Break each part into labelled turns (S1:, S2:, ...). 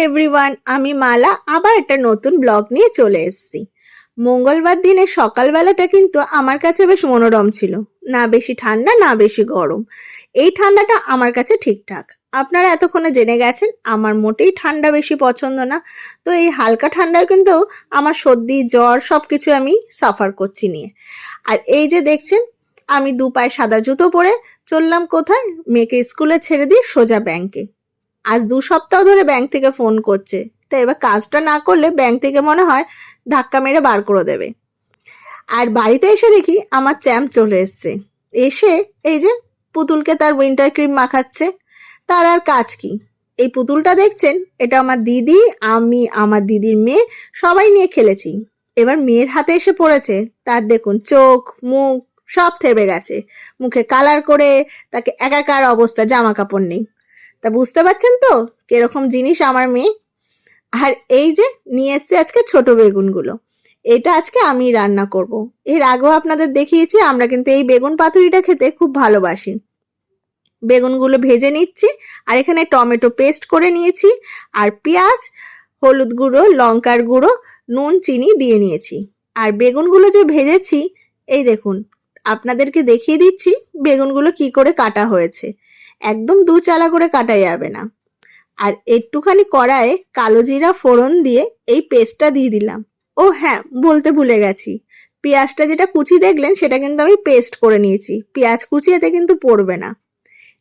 S1: Everyone, আমি মালা আবার একটা নতুন ব্লগ নিয়ে চলে এসেছি। মঙ্গলবার দিনে সকালবেলাটা কিন্তু আমার কাছে বেশ মনোরম ছিল। না বেশি ঠান্ডা না বেশি গরম। এই ঠান্ডাটা আমার কাছে ঠিকঠাক। আপনারা এতক্ষণে জেনে গেছেন আমার মোটেই ঠান্ডা বেশি পছন্দ না। তো এই হালকা ঠান্ডায় কিন্তু আমার সর্দি জ্বর সবকিছু আমি সাফার করছি নিয়ে। আর এই যে দেখছেন আমি দু পায়ে সাদা জুতো পরে চললাম কোথায়, মেয়েকে স্কুলে ছেড়ে দিয়ে সোজা ব্যাংকে। আজ ২ সপ্তাহ ধরে ব্যাংক থেকে ফোন করছে। তো এবার কাজটা না করলে ব্যাংক থেকে মনে হয় ধাক্কা মেরে বার করে দেবে। আর বাড়িতে এসে দেখি আমার চ্যাম্প চলে এসছে। এসে এই যে পুতুলকে তার উইন্টার ক্রিম মাখাচ্ছে। তার আর কাজ কি? এই পুতুলটা দেখছেন, এটা আমার দিদি, আমি, আমার দিদির মেয়ে সবাই নিয়ে খেলেছি। এবার মেয়ের হাতে এসে পড়েছে। তার দেখুন চোখ, মুখ সব থেবে গেছে। মুখে কালার করে তাকে একাকার অবস্থা, জামা কাপড় নেই। তা বুঝতে পারছেন তো কিরকম জিনিস আমার মেয়ে। আর এই যে নিয়ে এসছে আজকে ছোট বেগুনগুলো। এটা আজকে আমি রান্না করব। এর আগেও আপনাদের দেখিয়েছি আমরা কিন্তু এই বেগুন পাতুরিটা খেতে খুব ভালোবাসি। বেগুনগুলো ভেজে নিচ্ছি আর এখানে টমেটো পেস্ট করে নিয়েছি আর পেঁয়াজ, হলুদ গুঁড়ো, লঙ্কার গুঁড়ো, নুন, চিনি দিয়ে নিয়েছি। আর বেগুনগুলো যে ভেজেছি এই দেখুন, আপনাদেরকে দেখিয়ে দিচ্ছি বেগুনগুলো কি করে কাটা হয়েছে। একদম দু চালা করে কাটা যাবে না। আর একটুখানি কড়াইয়ে কালো জিরা ফোড়ন দিয়ে এই পেস্টটা দিয়ে দিলাম। ও হ্যাঁ, বলতে ভুলে গেছি, পেঁয়াজটা যেটা কুচি দেখলেন সেটা কিন্তু আমি পেস্ট করে নিয়েছি। পেঁয়াজ কুচি এতে কিন্তু পড়বে না।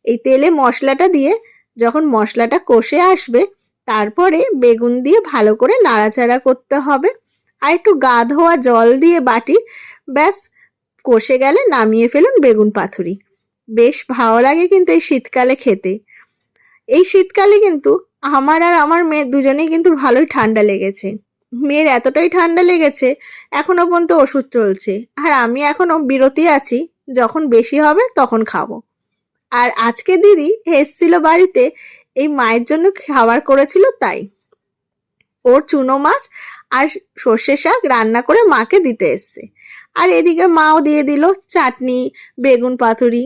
S1: এই তেলে মশলাটা দিয়ে যখন মশলাটা কষে আসবে তারপরে বেগুন দিয়ে ভালো করে নাড়াচাড়া করতে হবে। আর একটু গা ধোয়া জল দিয়ে বাটি, ব্যাস কষে গেলে নামিয়ে ফেলুন বেগুন পাতুরি। বেশ ভালো লাগে কিন্তু এই শীতকালে খেতে। এই শীতকালে কিন্তু আমার আর আমার মেয়ের দুজনেই কিন্তু ভালোই ঠান্ডা লেগেছে। মেয়ের এতটাই ঠান্ডা লেগেছে এখনো পর্যন্ত ওষুধ চলছে। আর আমি এখনো বিরতি আছি, যখন বেশি হবে তখন খাবো। আর আজকে দিদি এসছিল বাড়িতে, এই মায়ের জন্য খাবার করেছিল তাই। ওর চুনো মাছ আর সর্ষে শাক রান্না করে মাকে দিতে এসছে। আর এদিকে মাও দিয়ে দিল চাটনি, বেগুন পাতুরি।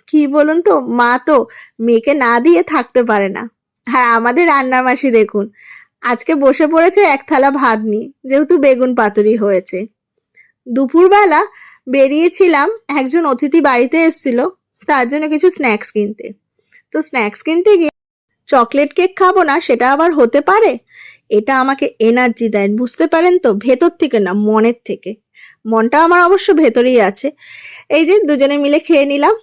S1: কি বলুন তো, মা তো মেয়েকে না দিয়ে থাকতে পারে না। হ্যাঁ, আমাদের রান্নার মাসি দেখুন আজকে বসে পড়েছে এক থালা ভাত নিয়ে, যেহেতু বেগুন পাতুরি হয়েছে। দুপুরবেলা বেরিয়েছিলাম, একজন অতিথি বাড়িতে এসেছিল, তার জন্য কিছু স্ন্যাক্স কিনতে। তো স্ন্যাক্স কিনতে গিয়ে চকলেট কেক খাবো না সেটা আবার হতে পারে? এটা আমাকে এনার্জি দেয়, বুঝতে পারেন তো, ভেতর থেকে না মনের থেকে। মনটা আমার অবশ্য ভেতরেই আছে। এই যে দুজনে মিলে খেয়ে নিলাম।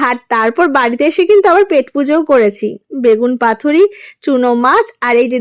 S1: আর তারপর বাড়িতে এসে কিন্তু আবার পেট পুজোও করেছি। বেগুন পাতুরি, চুনো মাছ আর এই যে